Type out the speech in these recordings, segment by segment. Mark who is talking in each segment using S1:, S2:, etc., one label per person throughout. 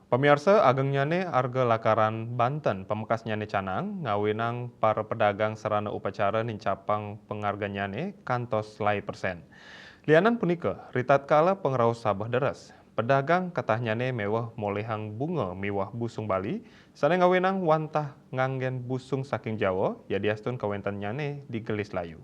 S1: Pemirsa ageng nyane arga lakaran Banten pemekas nyane canang ngawinang para pedagang serana upacara nincapang pengharga nyane kantos selai persen. Lianan punika, ritat kala pengraus sabah deres. Pedagang katah nyane mewah molehang bunga miwah busung Bali, sana ngawinang wantah nganggen busung saking Jawa, ya diastun kawentan nyane di Gelis Layu.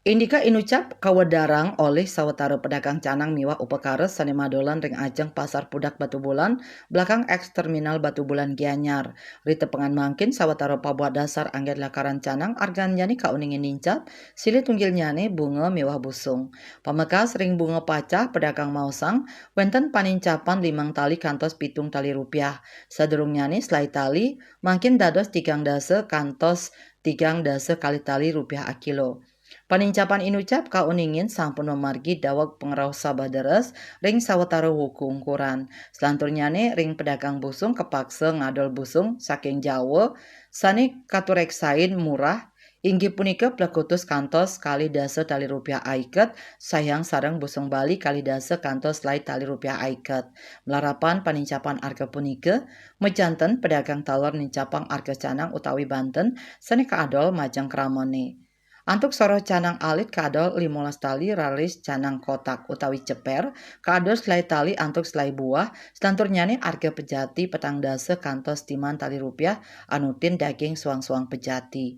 S2: Indika inucap kawadarang oleh sawetara pedagang canang miwah upakares sane madolan ring ajeng pasar pudak Batu Bulan belakang eks terminal Batu Bulan Gianyar. Rite pengan mangkin sawetara pabuat dasar anggen lakaran canang argan nyani kauningin nincap sili tunggil nyane bunga miwah busung. Pamekas ring bunga pacah pedagang mausang wenten panincapan 5 tali kantos pitung tali rupiah. Sadurung nyane selai tali mangkin dados 3 dase kantos 3 dase kali tali rupiah a kilo. Panincapan inucap kauningin sampun memargi dawag pengraus sabah deres ring sawetara wuku ukuran. Selanturnyane ring pedagang busung kepaksa ngadol busung saking Jawa sane katureksain murah inggih punika plekutus kantos kali dasa tali rupiah aiket sayang sareng busung Bali kali dasa kantos lai tali rupiah aiket. Melarapan panincapan arga punika mejanten pedagang tawar nincapang arga canang utawi Banten sane kaadol majang kramone. Antuk soro canang alit kadol 15 tali ralis canang kotak utawi ceper, kadol selai tali antuk selai buah, selanturnyane arga pejati petang dase kantos timan tali rupiah anutin daging suang-suang pejati.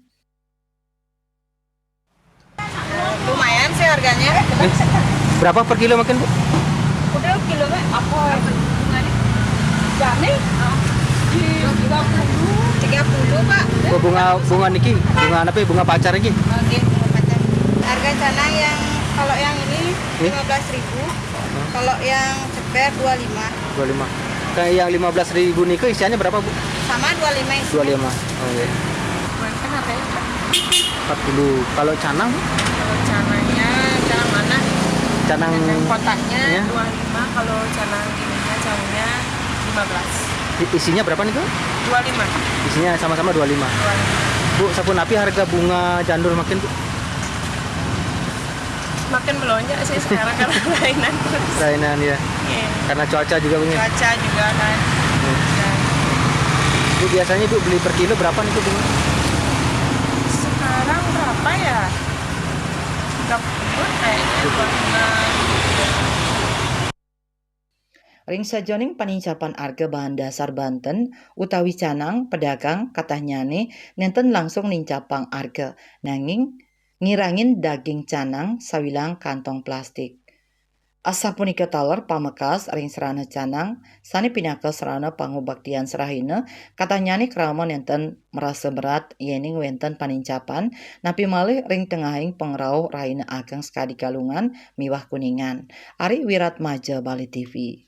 S3: Lumayan sih harganya.
S4: Berapa per kilo makin, Bu?
S3: Udah kilo apa? Jane? Di 30 Pak.
S4: Oh, bunga niki, bunga apa ya? Bunga pacar iki.
S3: Oke, pacar. Harga canang yang kalau yang ini 15.000. Kalau yang ceper 25.
S4: 25. Kayak yang 15.000 niki isiannya berapa, Bu?
S3: Sama 25 isi.
S4: 25. Oh iya.
S3: Makan apa ya?
S4: 40. Kalau canang,
S3: Kalau canangnya canang mana?
S4: canang
S3: Kotaknya
S4: ya.
S3: 25, kalau canang ininya canangnya 15.
S4: Isinya berapa nih, Bu?
S3: 25.
S4: Isinya sama-sama 25.
S3: 25.
S4: Bu, sampun api harga bunga jandur makin, Bu?
S3: Makin melonjak sih sekarang karena lainan terus.
S4: Lainan ya.
S3: Iya.
S4: Karena cuaca juga punya.
S3: Cuaca juga kan. Ya.
S4: Bu, biasanya Bu beli per kilo berapa nih, Bu, bunga?
S3: Sekarang berapa ya? 30 kayaknya 25.
S2: Ring sajoning panincapan arga bahan dasar Banten utawi canang pedagang katanyane nenten langsung nincapang arga nanging ngirangin daging canang sawilang kantong plastik. Asapunika tawar pamekas ring serana canang sani pinaka serana pangubaktian serahina katanyane krama nenten merasa berat yening wenten panincapan napi malih ring tengahing pengrauh raina ageng sekadi kalungan miwah kuningan. Ari Wiratmaja Bali TV.